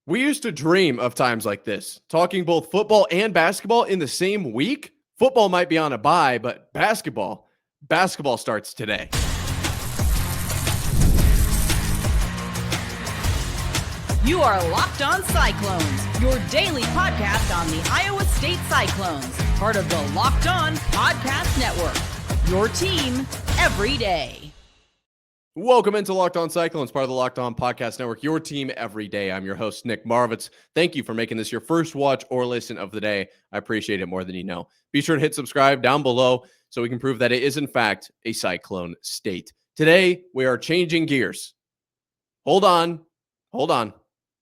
We used to dream of times like this, talking both football and basketball in the same week. Football might be on a bye, but basketball starts today. You are Locked On Cyclones, your daily podcast on the Iowa State Cyclones, part of the Locked On Podcast Network, your team every day. Welcome into Locked On Cyclones, part of the Locked On Podcast Network, your team every day. I'm your host, Nick Marvitz. Thank you for making this your first watch or listen of the day. I appreciate it more than you know. Be sure to hit subscribe down below so we can prove that it is, in fact, a Cyclone state. Today, we are changing gears. Hold on.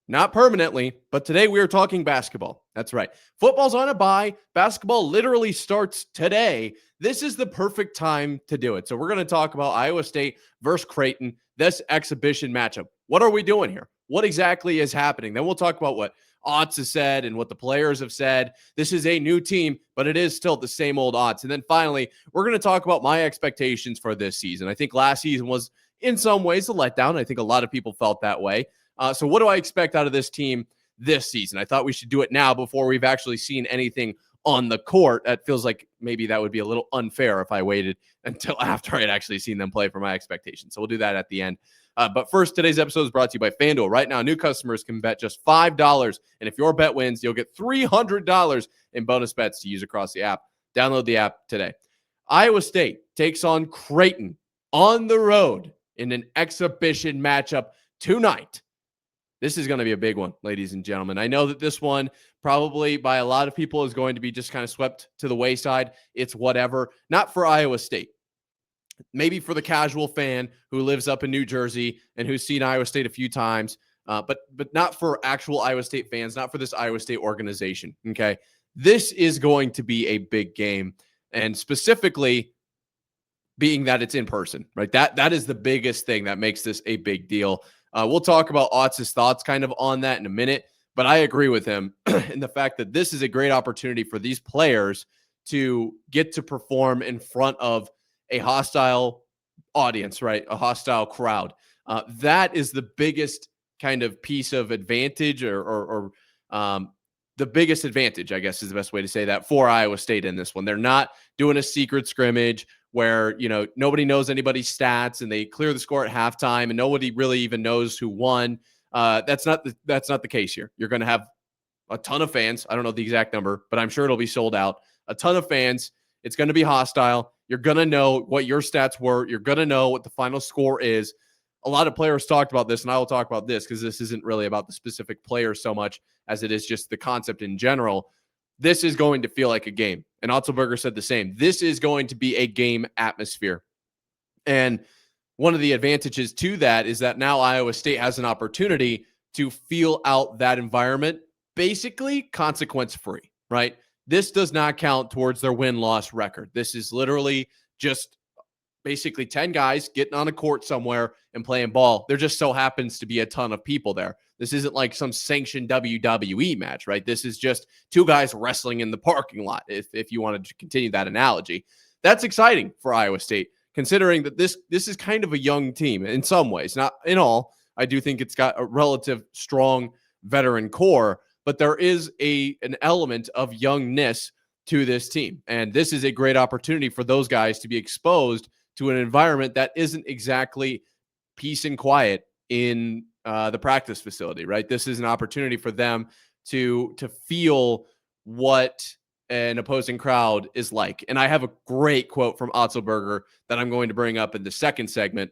Not permanently, but today we are talking basketball. That's right. Football's on a bye. Basketball literally starts today. This is the perfect time to do it. So we're going to talk about Iowa State versus Creighton, this exhibition matchup. What are we doing here? What exactly is happening? Then we'll talk about what Otz has said and what the players have said. This is a new team, but it is still the same old Otz. And then finally, we're going to talk about my expectations for this season. I think last season was in some ways a letdown. I think a lot of people felt that way. So what do I expect out of this team this season? I thought we should do it now before we've actually seen anything on the court. That feels like maybe that would be a little unfair if I waited until after I'd actually seen them play for my expectations. So we'll do that at the end. But first, today's episode is brought to you by FanDuel. Right now, new customers can bet just $5. And if your bet wins, you'll get $300 in bonus bets to use across the app. Download the app today. Iowa State takes on Creighton on the road in an exhibition matchup tonight. This is going to be a big one, ladies and gentlemen. I know that this one probably by a lot of people is going to be just kind of swept to the wayside. It's whatever. Not for Iowa State. Maybe for the casual fan who lives up in New Jersey and who's seen Iowa State a few times, but not for actual Iowa State fans, not for this Iowa State organization, okay? This is going to be a big game, and specifically being that it's in person, right? That is the biggest thing that makes this a big deal. We'll talk about Otz's thoughts kind of on that in a minute, but I agree with him in the fact that this is a great opportunity for these players to get to perform in front of a hostile audience, right? A hostile crowd. That is the biggest kind of piece of advantage or the biggest advantage, I guess is the best way to say that, for Iowa State in this one. They're not doing a secret scrimmage where, you know, nobody knows anybody's stats and they clear the score at halftime and nobody really even knows who won. That's not the case here. You're going to have a ton of fans. I don't know the exact number, but I'm sure it'll be sold out. A ton of fans. It's going to be hostile. You're going to know what your stats were. You're going to know what the final score is. A lot of players talked about this, and I will talk about this because this isn't really about the specific players so much as it is just the concept in general. This is going to feel like a game. And Otzelberger said the same. This is going to be a game atmosphere. And one of the advantages to that is that now Iowa State has an opportunity to feel out that environment, basically consequence-free, right? This does not count towards their win-loss record. This is literally just basically 10 guys getting on a court somewhere and playing ball. There just so happens to be a ton of people there. This isn't like some sanctioned WWE match, right? This is just two guys wrestling in the parking lot, if you wanted to continue that analogy. That's exciting for Iowa State, considering that this is kind of a young team in some ways. Not in all. I do think it's got a relative strong veteran core, but there is an element of youngness to this team. And this is a great opportunity for those guys to be exposed to an environment that isn't exactly peace and quiet in the practice facility, right? This is an opportunity for them to feel what an opposing crowd is like. And I have a great quote from Otzelberger that I'm going to bring up in the second segment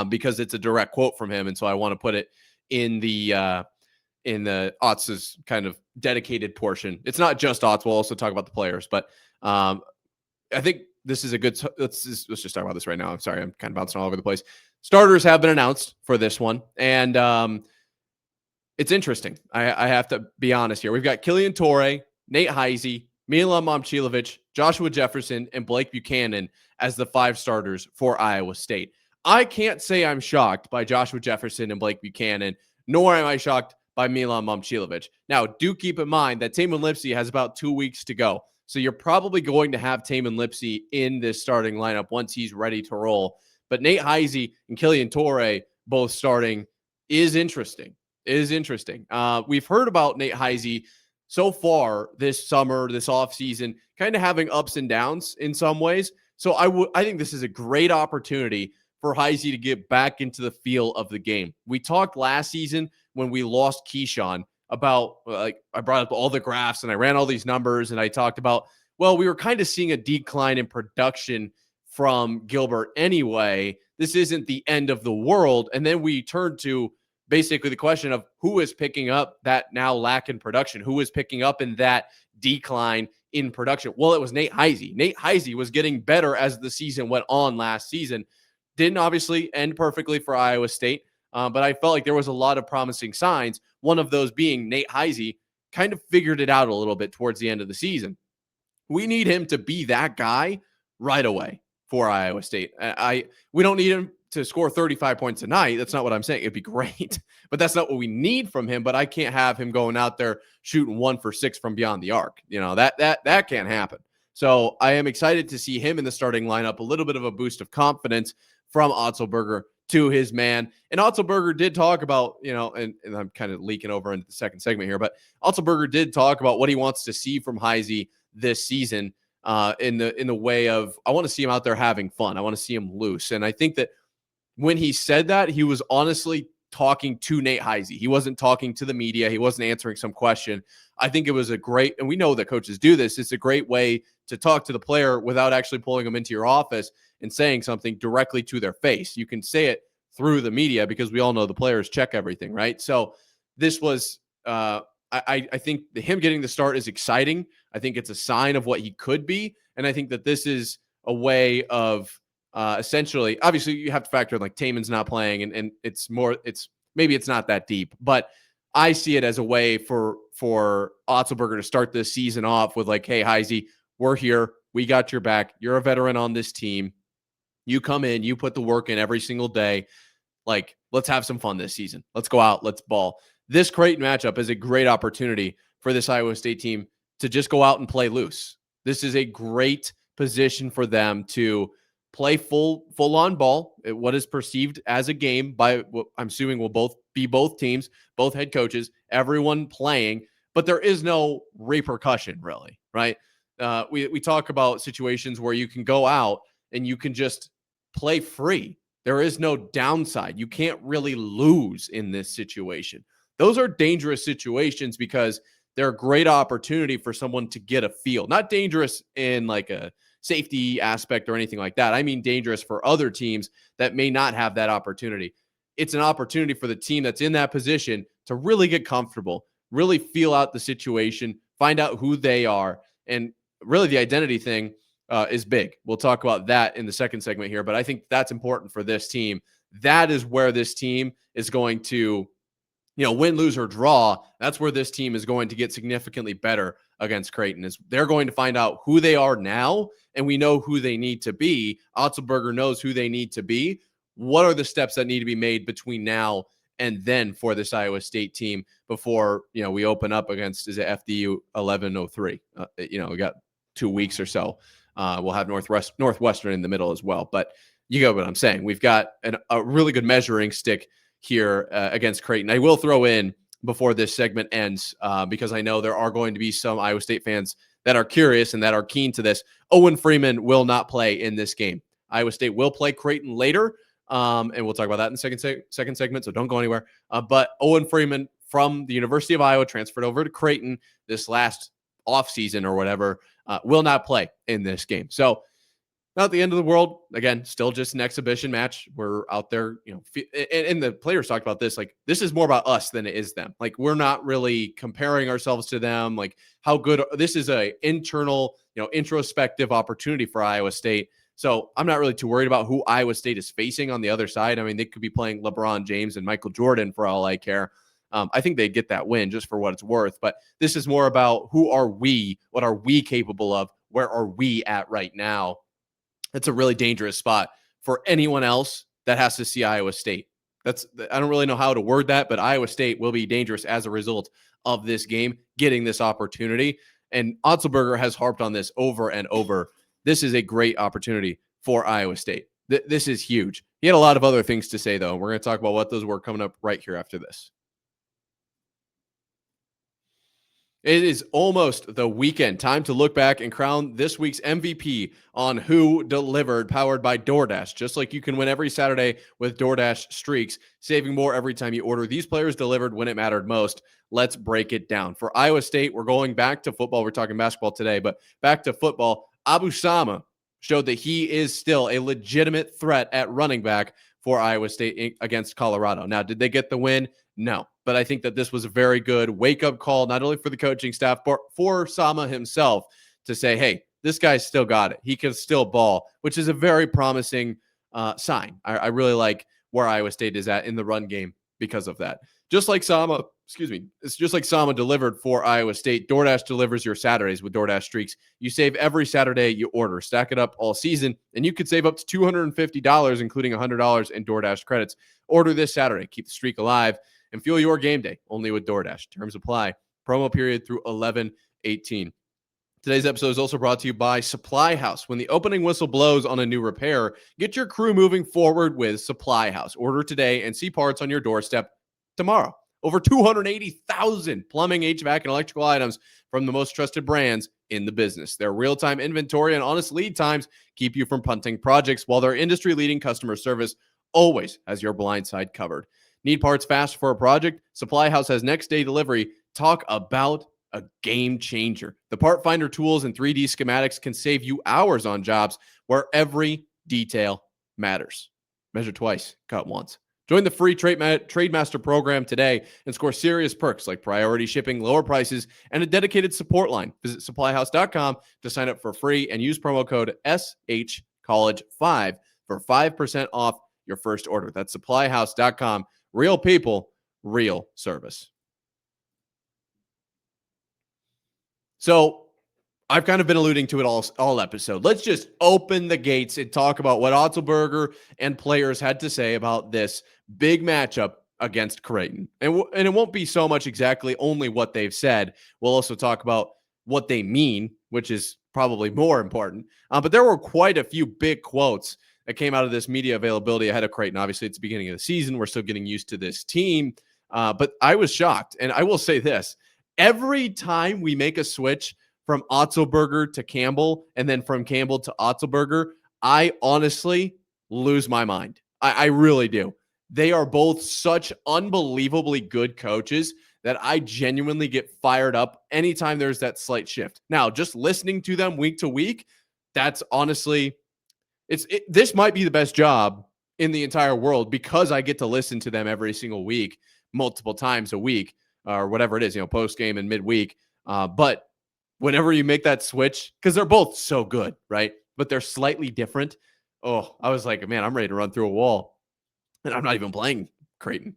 because it's a direct quote from him. And so I want to put it in the Otz's kind of dedicated portion. It's not just Otz. We'll also talk about the players, but I think this is a good, let's just talk about this right now. I'm sorry. I'm kind of bouncing all over the place. Starters have been announced for this one. And it's interesting. I have to be honest here. We've got Killian Torrey, Nate Heise, Milan Momcilovic, Joshua Jefferson, and Blake Buchanan as the 5 starters for Iowa State. I can't say I'm shocked by Joshua Jefferson and Blake Buchanan, nor am I shocked by Milan Momcilovic. Now, do keep in mind that Tamin Lipsey has about 2 weeks to go. So you're probably going to have Tamin Lipsey in this starting lineup once he's ready to roll. But Nate Heise and Killian Torrey both starting is interesting. It is interesting. We've heard about Nate Heise so far this summer, this offseason, kind of having ups and downs in some ways. So I think this is a great opportunity for Heise to get back into the feel of the game. We talked last season when we lost Keyshawn about, like, I brought up all the graphs and I ran all these numbers and I talked about, well, we were kind of seeing a decline in production from Gilbert anyway. This isn't the end of the world. And then we turned to basically the question of who is picking up that now lack in production, who is picking up in that decline in production. Well, it was Nate Heise. Nate Heise was getting better as the season went on last season. Didn't obviously end perfectly for Iowa State, but I felt like there was a lot of promising signs. One of those being Nate Heise kind of figured it out a little bit towards the end of the season. We need him to be that guy right away for Iowa State. We don't need him to score 35 points a night. That's not what I'm saying. It'd be great, but that's not what we need from him. But I can't have him going out there shooting 1 for 6 from beyond the arc. You know, that can't happen. So I am excited to see him in the starting lineup, a little bit of a boost of confidence from Otzelberger to his man. And Otzelberger did talk about, you know, and I'm kind of leaking over into the second segment here, but Otzelberger did talk about what he wants to see from Heise this season in the way of, I want to see him out there having fun. I want to see him loose. And I think that when he said that, he was honestly talking to Nate Heise. He wasn't talking to the media. He wasn't answering some question. I think it was a great, and we know that coaches do this, it's a great way to talk to the player without actually pulling them into your office and saying something directly to their face. You can say it through the media because we all know the players check everything, right? So this was, I think him getting the start is exciting. I think it's a sign of what he could be. And I think that this is a way of essentially, obviously you have to factor in like Taman's not playing and maybe it's not that deep, but I see it as a way for Otzelberger to start this season off with like, hey, Heise, we're here. We got your back. You're a veteran on this team. You come in, you put the work in every single day. Like, let's have some fun this season. Let's go out. Let's ball. This Creighton matchup is a great opportunity for this Iowa State team to just go out and play loose. This is a great position for them to play full on ball at what is perceived as a game by what I'm assuming will both teams, both head coaches, everyone playing, but there is no repercussion really, right? We talk about situations where you can go out and you can just play free. There is no downside. You can't really lose in this situation. Those are dangerous situations because they're a great opportunity for someone to get a feel. Not dangerous in like a safety aspect or anything like that. I mean dangerous for other teams that may not have that opportunity. It's an opportunity for the team that's in that position to really get comfortable, really feel out the situation, find out who they are. And really the identity thing is big. We'll talk about that in the second segment here, but I think that's important for this team. That is where this team is going to, win, lose, or draw. That's where this team is going to get significantly better against Creighton. Is they're going to find out who they are now, and we know who they need to be. Otzelberger knows who they need to be. What are the steps that need to be made between now and then for this Iowa State team before, we open up against, is it FDU 11-03? We got 2 weeks or so. We'll have Northwestern in the middle as well. But you get what I'm saying. We've got a really good measuring stick here against Creighton. I will throw in before this segment ends because I know there are going to be some Iowa State fans that are curious and that are keen to this. Owen Freeman will not play in this game. Iowa State will play Creighton later, and we'll talk about that in the second segment, so don't go anywhere. But Owen Freeman from the University of Iowa transferred over to Creighton this last offseason or whatever, will not play in this game. So not the end of the world. Again, still just an exhibition match. We're out there, and the players talked about this. Like, this is more about us than it is them. Like, we're not really comparing ourselves to them. Like, how good this is a internal, introspective opportunity for Iowa State. So I'm not really too worried about who Iowa State is facing on the other side. I mean, they could be playing LeBron James and Michael Jordan for all I care. I think they get that win just for what it's worth. But this is more about who are we? What are we capable of? Where are we at right now? It's a really dangerous spot for anyone else that has to see Iowa State. I don't really know how to word that, but Iowa State will be dangerous as a result of this game, getting this opportunity. And Otzelberger has harped on this over and over. This is a great opportunity for Iowa State. This is huge. He had a lot of other things to say, though. We're going to talk about what those were coming up right here after this. It is almost the weekend. Time to look back and crown this week's MVP on Who Delivered, powered by DoorDash. Just like you can win every Saturday with DoorDash streaks, saving more every time you order. These players delivered when it mattered most. Let's break it down. For Iowa State, we're going back to football. We're talking basketball today, but back to football. Abu Sama showed that he is still a legitimate threat at running back for Iowa State against Colorado. Now, did they get the win? No, but I think that this was a very good wake-up call, not only for the coaching staff, but for Sama himself to say, hey, this guy's still got it. He can still ball, which is a very promising sign. I really like where Iowa State is at in the run game because of that. Just like Sama, it's just like Sama delivered for Iowa State. DoorDash delivers your Saturdays with DoorDash streaks. You save every Saturday you order. Stack it up all season, and you could save up to $250, including $100 in DoorDash credits. Order this Saturday. Keep the streak alive and fuel your game day only with DoorDash. Terms apply. Promo period through 11/18. Today's episode is also brought to you by Supply House. When the opening whistle blows on a new repair, get your crew moving forward with Supply House. Order today and see parts on your doorstep tomorrow. Over 280,000 plumbing, HVAC, and electrical items from the most trusted brands in the business. Their real-time inventory and honest lead times keep you from punting projects, while their industry-leading customer service always has your blind side covered. Need parts fast for a project? Supply House has next-day delivery. Talk about a game changer. The part finder tools and 3D schematics can save you hours on jobs where every detail matters. Measure twice, cut once. Join the free Trademaster program today and score serious perks like priority shipping, lower prices, and a dedicated support line. Visit supplyhouse.com to sign up for free and use promo code SHCollege5 for 5% off your first order. That's supplyhouse.com. Real people, real service. So I've kind of been alluding to it all episode. Let's just open the gates and talk about what Otzelberger and players had to say about this big matchup against Creighton. And it won't be so much exactly only what they've said. We'll also talk about what they mean, which is probably more important. But there were quite a few big quotes that came out of this media availability ahead of Creighton. Obviously, it's the beginning of the season. We're still getting used to this team. But I was shocked. And I will say this. Every time we make a switch from Otzelberger to Campbell and then from Campbell to Otzelberger, I honestly lose my mind. I really do. They are both such unbelievably good coaches that I genuinely get fired up anytime there's that slight shift. Now, just listening to them week to week, that's honestly, this might be the best job in the entire world because I get to listen to them every single week, multiple times a week, or whatever it is, post game and midweek. But whenever you make that switch, because they're both so good, right? But they're slightly different. Oh, I was like, man, I'm ready to run through a wall. And I'm not even playing Creighton.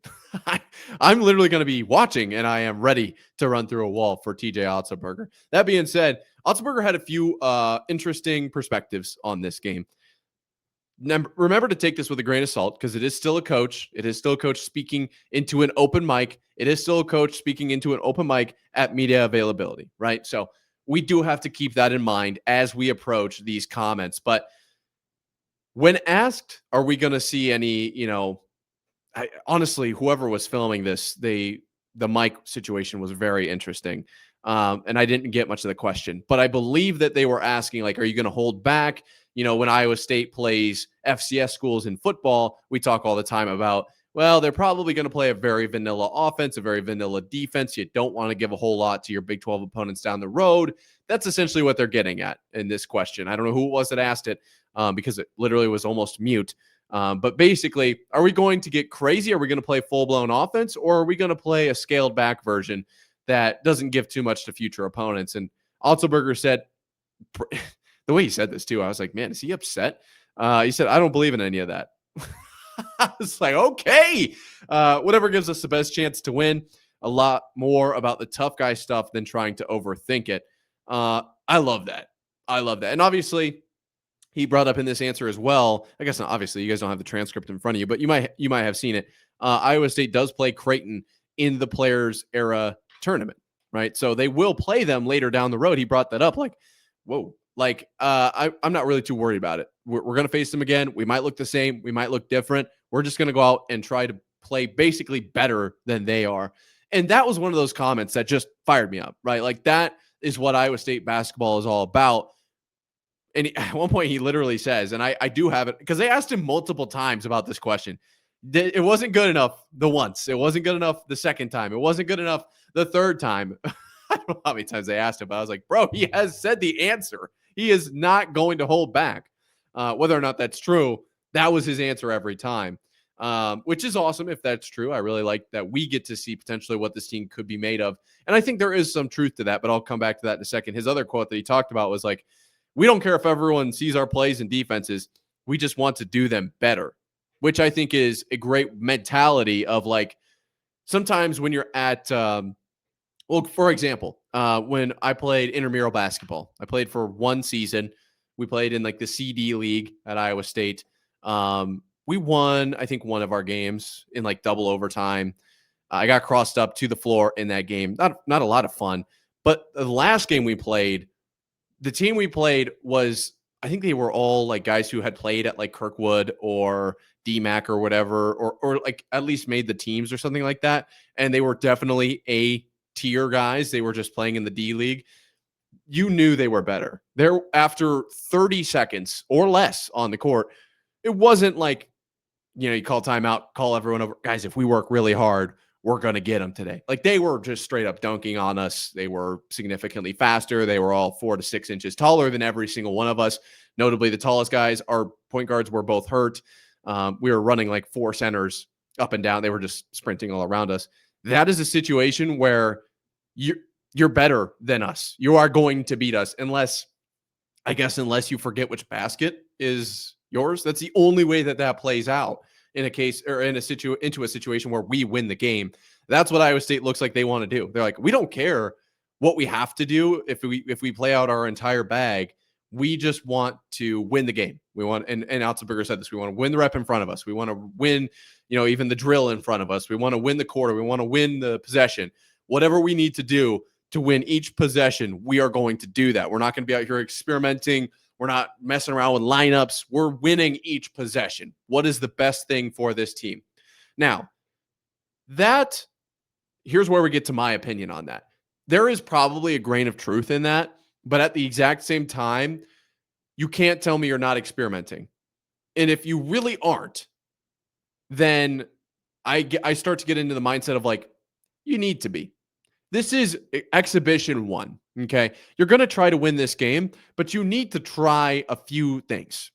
I'm literally going to be watching, and I am ready to run through a wall for T.J. Otzelberger. That being said, Otzelberger had a few interesting perspectives on this game. Remember to take this with a grain of salt because it is still a coach. It is still a coach speaking into an open mic. It is still a coach speaking into an open mic at media availability, right? So we do have to keep that in mind as we approach these comments. But when asked, are we going to see any, honestly, whoever was filming this, the mic situation was very interesting. And I didn't get much of the question, but I believe that they were asking, like, are you going to hold back? When Iowa State plays FCS schools in football, we talk all the time about, well, they're probably going to play a very vanilla offense, a very vanilla defense. You don't want to give a whole lot to your Big 12 opponents down the road. That's essentially what they're getting at in this question. I don't know who it was that asked it because it literally was almost mute. But basically, are we going to get crazy? Are we going to play full-blown offense, or are we going to play a scaled-back version that doesn't give too much to future opponents? And Otzelberger said, the way he said this too, I was like, man, is he upset? He said, I don't believe in any of that. I was like, okay, whatever gives us the best chance to win. A lot more about the tough guy stuff than trying to overthink it. I love that. And obviously, he brought up in this answer as well. I guess not, obviously, you guys don't have the transcript in front of you, but you might have seen it. Iowa State does play Creighton in the Players Era tournament, right? So they will play them later down the road. He brought that up, like, whoa. Like, I'm not really too worried about it. We're going to face them again. We might look the same. We might look different. We're just going to go out and try to play basically better than they are. And that was one of those comments that just fired me up, right? Like that is what Iowa State basketball is all about. And at one point he literally says, and I do have it because they asked him multiple times about this question. It wasn't good enough the once. It wasn't good enough the second time. It wasn't good enough the third time. I don't know how many times they asked him, but I was like, bro, he has said the answer. He is not going to hold back. Whether or not that's true, that was his answer every time, which is awesome if that's true. I really like that we get to see potentially what this team could be made of. And I think there is some truth to that, but I'll come back to that in a second. His other quote that he talked about was like, we don't care if everyone sees our plays and defenses. We just want to do them better, which I think is a great mentality of like, sometimes when you're at, well, for example, when I played intramural basketball, I played for one season. We played in like the CD league at Iowa State. We won, I think, one of our games in like double overtime. I got crossed up to the floor in that game. Not a lot of fun. But the last game we played, the team we played was, I think they were all like guys who had played at like Kirkwood or DMAC or whatever, or like at least made the teams or something like that. And they were definitely A tier guys. They were just playing in the D League. You knew they were better. There, after 30 seconds or less on the court, it wasn't like, you call timeout, call everyone over. Guys, if we work really hard, we're going to get them today. Like they were just straight up dunking on us. They were significantly faster. They were all 4 to 6 inches taller than every single one of us. Notably, the tallest guys, our point guards were both hurt. We were running like 4 centers up and down. They were just sprinting all around us. That is a situation where you're better than us. You are going to beat us unless you forget which basket is yours. That's the only way that plays out in a case or into a situation where we win the game. That's what Iowa State looks like they want to do. They're like, we don't care what we have to do if we play out our entire bag. We just want to win the game. We want, and Otzelberger said this, we want to win the rep in front of us. We want to win, even the drill in front of us. We want to win the quarter. We want to win the possession. Whatever we need to do to win each possession, we are going to do that. We're not going to be out here experimenting. We're not messing around with lineups. We're winning each possession. What is the best thing for this team? Now, here's where we get to my opinion on that. There is probably a grain of truth in that, but at the exact same time, you can't tell me you're not experimenting. And if you really aren't, then I start to get into the mindset of like, you need to be. This is exhibition 1, okay? You're going to try to win this game, but you need to try a few things,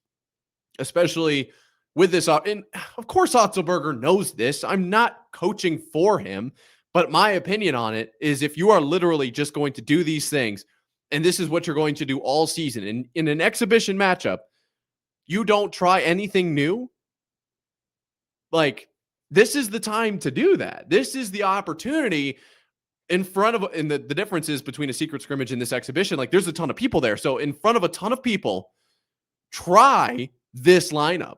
especially with this. And of course, Otzelberger knows this. I'm not coaching for him, but my opinion on it is if you are literally just going to do these things, and this is what you're going to do all season, in an exhibition matchup, you don't try anything new, like this is the time to do that. This is the opportunity in front of, and the difference is between a secret scrimmage and this exhibition, like there's a ton of people there. So in front of a ton of people, try this lineup,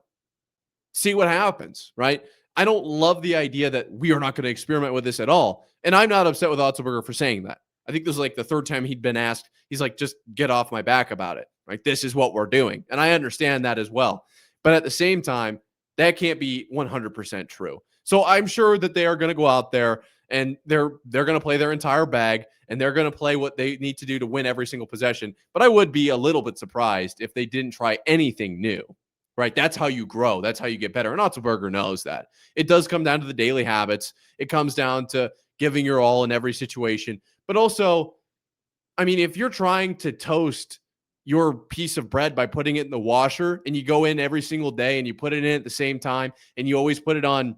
see what happens, right? I don't love the idea that we are not going to experiment with this at all. And I'm not upset with Otzelberger for saying that. I think this is like the third time he'd been asked. He's like, just get off my back about it. Right? This is what we're doing. And I understand that as well. But at the same time, that can't be 100% true. So I'm sure that they are going to go out there and they're going to play their entire bag and they're going to play what they need to do to win every single possession. But I would be a little bit surprised if they didn't try anything new, right? That's how you grow. That's how you get better. And Otzelberger knows that. It does come down to the daily habits. It comes down to giving your all in every situation. But also, I mean, if you're trying to toast your piece of bread by putting it in the washer and you go in every single day and you put it in at the same time and you always put it on,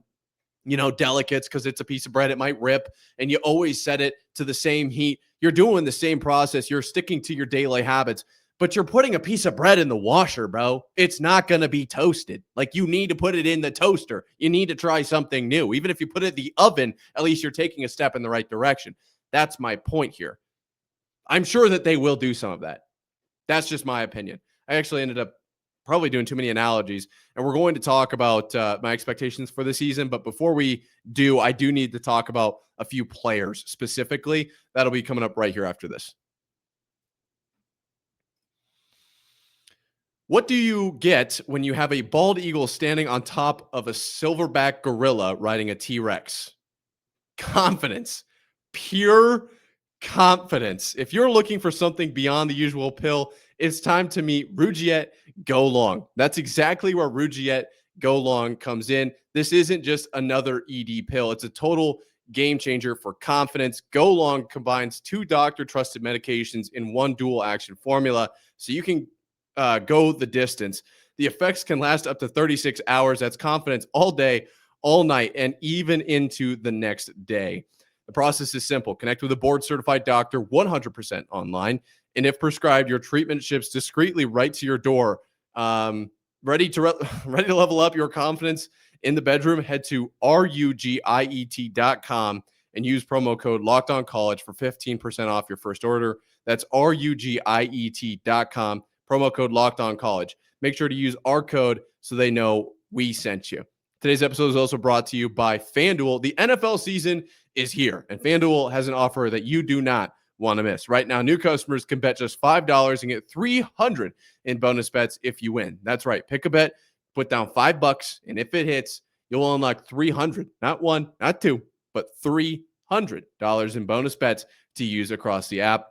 delicates because it's a piece of bread, it might rip, and you always set it to the same heat. You're doing the same process. You're sticking to your daily habits, but you're putting a piece of bread in the washer, bro. It's not going to be toasted. Like you need to put it in the toaster. You need to try something new. Even if you put it in the oven, at least you're taking a step in the right direction. That's my point here. I'm sure that they will do some of that. That's just my opinion. I actually ended up probably doing too many analogies, and we're going to talk about my expectations for the season. But before we do, I do need to talk about a few players specifically. That'll be coming up right here after this. What do you get when you have a bald eagle standing on top of a silverback gorilla riding a T-Rex? Confidence. pure confidence. If you're looking for something beyond the usual pill, it's time to meet Rougiet Go Long. That's exactly where Rougiet Go Long comes in. This isn't just another ED pill. It's a total game changer for confidence. Go Long combines 2 doctor-trusted medications in one dual-action formula, so you can go the distance. The effects can last up to 36 hours. That's confidence all day, all night, and even into the next day. The process is simple. Connect with a board-certified doctor 100% online, and if prescribed, your treatment ships discreetly right to your door. Ready to level up your confidence in the bedroom? Head to rugiet.com and use promo code LockedOnCollege for 15% off your first order. That's rugiet.com, promo code LockedOnCollege. Make sure to use our code so they know we sent you. Today's episode is also brought to you by FanDuel. The NFL season is here, and FanDuel has an offer that you do not want to miss. Right now, new customers can bet just $5 and get $300 in bonus bets if you win. That's right. Pick a bet, put down $5, and if it hits, you'll unlock $300, not one, not two, but $300 in bonus bets to use across the app.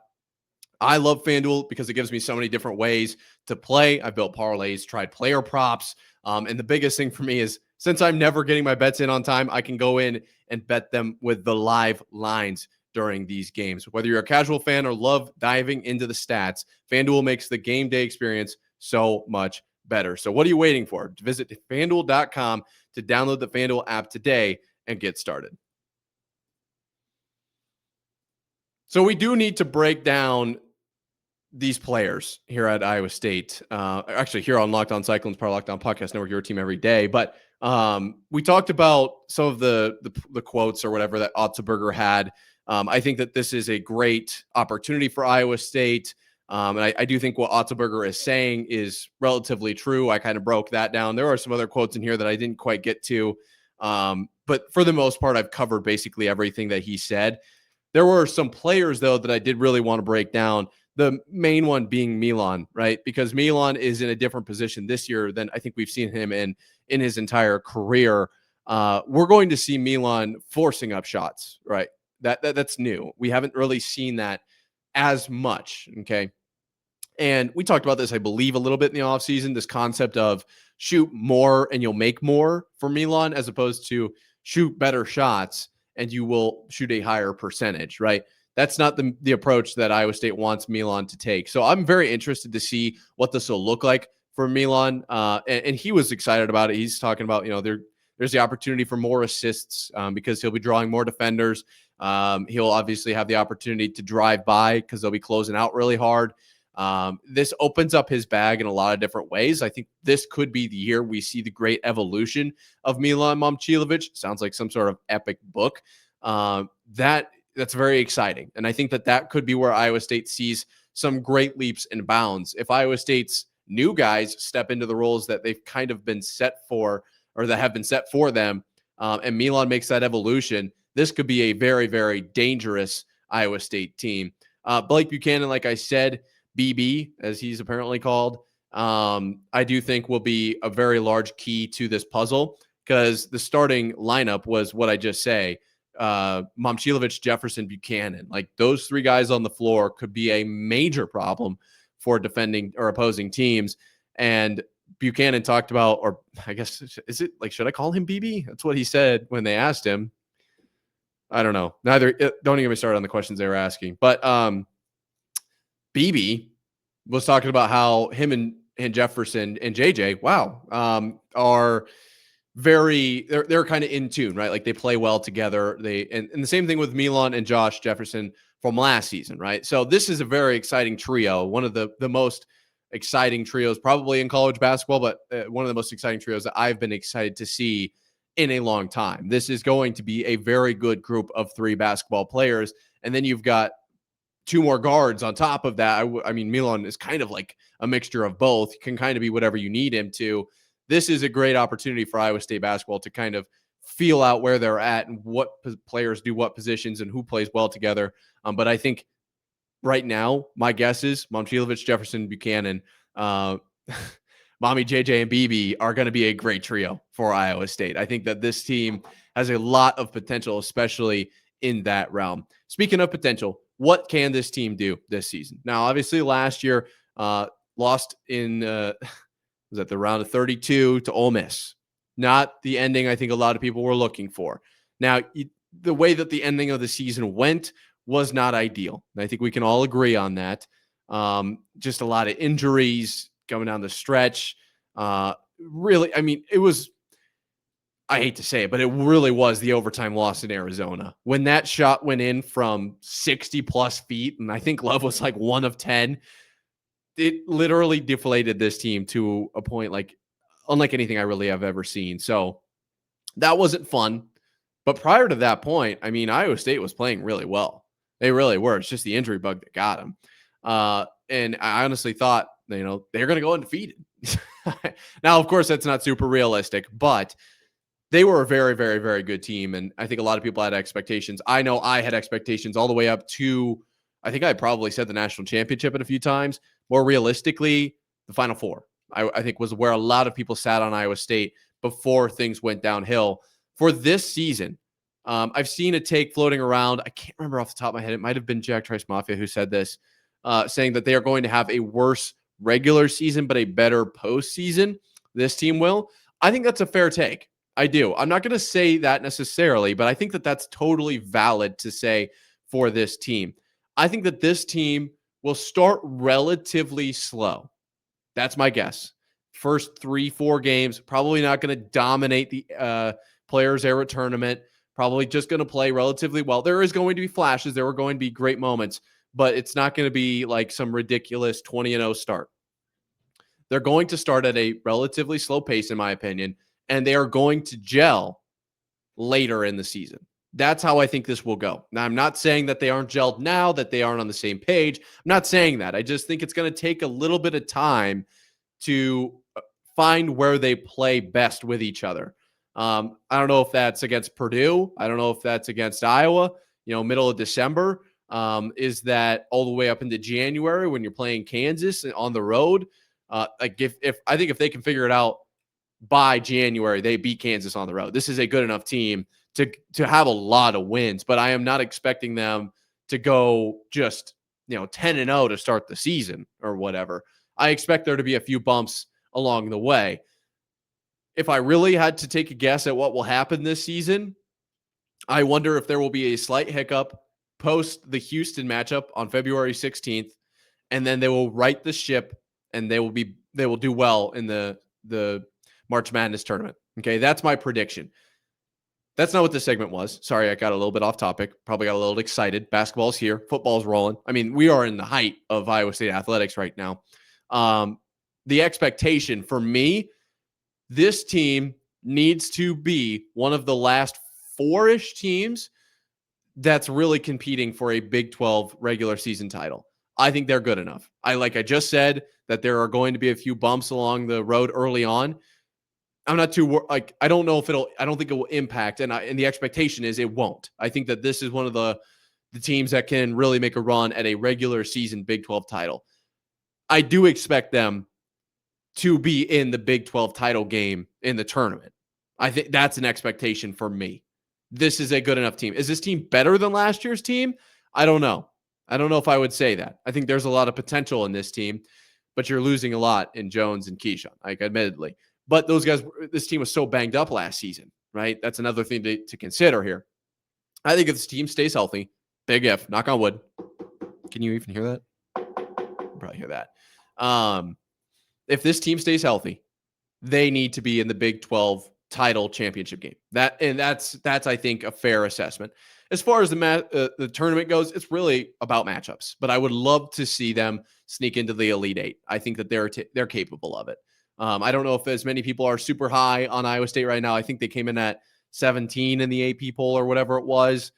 I love FanDuel because it gives me so many different ways to play. I've built parlays, tried player props, and the biggest thing for me is since I'm never getting my bets in on time, I can go in and bet them with the live lines during these games. Whether you're a casual fan or love diving into the stats, FanDuel makes the game day experience so much better. So what are you waiting for? Visit FanDuel.com to download the FanDuel app today and get started. So we do need to break down these players here at Iowa State, actually here on Locked On Cyclones, part of Locked On Podcast Network, your team every day. But we talked about some of the quotes or whatever that Otzelberger had. I think that this is a great opportunity for Iowa State. And I do think what Otzelberger is saying is relatively true. I kind of broke that down. There are some other quotes in here that I didn't quite get to. But for the most part, I've covered basically everything that he said. There were some players, though, that I did really want to break down. The main one being Milan, right? Because Milan is in a different position this year than I think we've seen him in his entire career. We're going to see Milan forcing up shots, right? That's new. We haven't really seen that as much, okay? And we talked about this, I believe, a little bit in the offseason, this concept of shoot more and you'll make more for Milan as opposed to shoot better shots and you will shoot a higher percentage, right? That's not the approach that Iowa State wants Milan to take. So I'm very interested to see what this will look like for Milan. And he was excited about it. He's talking about, there's the opportunity for more assists because he'll be drawing more defenders. He'll obviously have the opportunity to drive by because they'll be closing out really hard. This opens up his bag in a lot of different ways. I think this could be the year we see the great evolution of Milan Momcilovic. Sounds like some sort of epic book. That's very exciting. And I think that could be where Iowa State sees some great leaps and bounds. If Iowa State's new guys step into the roles that they've kind of been set for or that have been set for them, and Milan makes that evolution, this could be a very, very dangerous Iowa State team. Blake Buchanan, like I said, BB, as he's apparently called, I do think will be a very large key to this puzzle because the starting lineup was what I just say. Momcilovic, Jefferson, Buchanan, like those three guys on the floor could be a major problem for defending or opposing teams. And Buchanan talked about, or I guess, is it like, should I call him BB? That's what he said when they asked him. I don't know. Don't even get me started on the questions they were asking. But BB was talking about how him and Jefferson and JJ, are they're kind of in tune, right? Like they play well together. And the same thing with Milan and Josh Jefferson from last season, right? So this is a very exciting trio, one of the most exciting trios probably in college basketball, but one of the most exciting trios that I've been excited to see in a long time. This is going to be a very good group of three basketball players. And then you've got two more guards on top of that. I mean, Milan is kind of like a mixture of both. He can kind of be whatever you need him to. This is a great opportunity for Iowa State basketball to kind of feel out where they're at and what players do what positions and who plays well together. But I think right now, my guess is Momcilovic, Jefferson, Buchanan, Mommy, JJ, and BB are going to be a great trio for Iowa State. I think that this team has a lot of potential, especially in that realm. speaking of potential, what can this team do this season? Now, obviously, last year lost in was at the round of 32 to Ole Miss. Not the ending I think a lot of people were looking for. Now, the way that the ending of the season went was not ideal. And I think we can all agree on that. Just a lot of injuries coming down the stretch. Really, I mean, it was, I hate to say it, but it really was the overtime loss in Arizona. When that shot went in from 60 plus feet, and I think Love was like 1 of 10, it literally deflated this team to a point like unlike anything I really have ever seen. So that wasn't fun. But prior to that point, I mean, Iowa State was playing really well. They really were. It's just the injury bug that got them. And I honestly thought, they're going to go undefeated. Now, of course, that's not super realistic, but they were a very, very, very good team. And I think a lot of people had expectations. I know I had expectations all the way up to, I think I probably said the national championship a few times. More realistically, the Final Four, I think, was where a lot of people sat on Iowa State before things went downhill. For this season, I've seen a take floating around. I can't remember off the top of my head. It might have been Jack Trice Mafia who said this, saying that they are going to have a worse regular season, but a better postseason. This team will. I think that's a fair take. I do. I'm not going to say that necessarily, but I think that that's totally valid to say for this team. I think that this team will start relatively slow. That's my guess. First 3-4 games, probably not going to dominate the Players Era tournament. Probably just going to play relatively well. There is going to be flashes. There are going to be great moments, but it's not going to be like some ridiculous 20-0 start. They're going to start at a relatively slow pace, in my opinion, and they are going to gel later in the season. That's how I think this will go. Now, I'm not saying that they aren't gelled now, that they aren't on the same page. I'm not saying that. I just think it's going to take a little bit of time to find where they play best with each other. I don't know if that's against Purdue. I don't know if that's against Iowa, middle of December. Is that all the way up into January when you're playing Kansas on the road? If they can figure it out by January, they beat Kansas on the road. This is a good enough team to have a lot of wins, but I am not expecting them to go just 10-0 to start the season or whatever. I expect there to be a few bumps along the way. If I really had to take a guess at what will happen this season, I wonder if there will be a slight hiccup post the Houston matchup on February 16th, and then they will right the ship and they will do well in the March Madness tournament. Okay, that's my prediction. That's not what this segment was. Sorry, I got a little bit off topic. Probably got a little excited. Basketball's here. Football's rolling. I mean, we are in the height of Iowa State athletics right now. The expectation for me, this team needs to be one of the last 4-ish teams that's really competing for a Big 12 regular season title. I think they're good enough. I just said that there are going to be a few bumps along the road early on. I'm not too I don't know if I don't think it will impact, and the expectation is it won't. I think that this is one of the teams that can really make a run at a regular season Big 12 title. I do expect them to be in the Big 12 title game in the tournament. I think that's an expectation for me. This is a good enough team. Is this team better than last year's team? I don't know. I don't know if I would say that. I think there's a lot of potential in this team, but you're losing a lot in Jones and Keyshawn, admittedly. But those guys, this team was so banged up last season, right? That's another thing to consider here. I think if this team stays healthy, big if, knock on wood. Can you even hear that? Probably hear that. If this team stays healthy, they need to be in the Big 12 title championship game. That's I think a fair assessment. As far as the tournament goes, it's really about matchups. But I would love to see them sneak into the Elite Eight. I think that they're capable of it. I don't know if as many people are super high on Iowa State right now. I think they came in at 17 in the AP poll or whatever it was.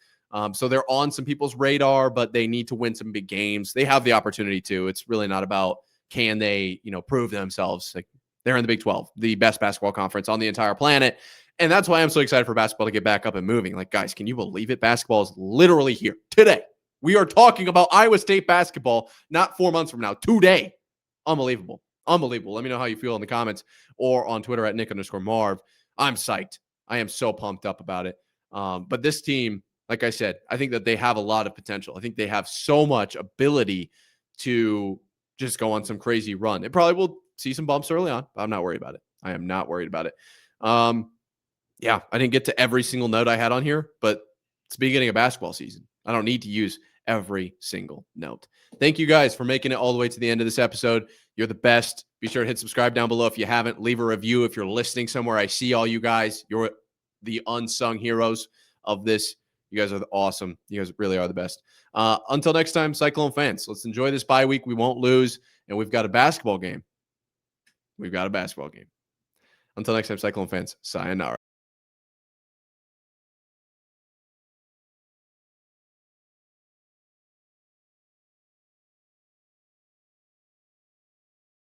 So they're on some people's radar, but they need to win some big games. They have the opportunity to. It's really not about can they, prove themselves. Like they're in the Big 12, the best basketball conference on the entire planet. And that's why I'm so excited for basketball to get back up and moving. Like, guys, can you believe it? Basketball is literally here today. We are talking about Iowa State basketball, not 4 months from now, today. Unbelievable. Unbelievable. Let me know how you feel in the comments or on Twitter at Nick_Marv. I'm psyched. I am so pumped up about it. But this team, Like I said, I think that they have a lot of potential. I think they have so much ability to just go on some crazy run. It probably will see some bumps early on, but I'm not worried about it. I am not worried about it. Yeah, I didn't get to every single note I had on here, but it's the beginning of basketball season. I don't need to use every single note. Thank you guys for making it all the way to the end of this episode. You're the best. Be sure to hit subscribe down below if you haven't. Leave a review if you're listening somewhere. I see all you guys. You're the unsung heroes of this. You guys are awesome. You guys really are the best. Until next time, Cyclone fans, let's enjoy this bye week. We won't lose, and we've got a basketball game. Until next time, Cyclone fans, sayonara.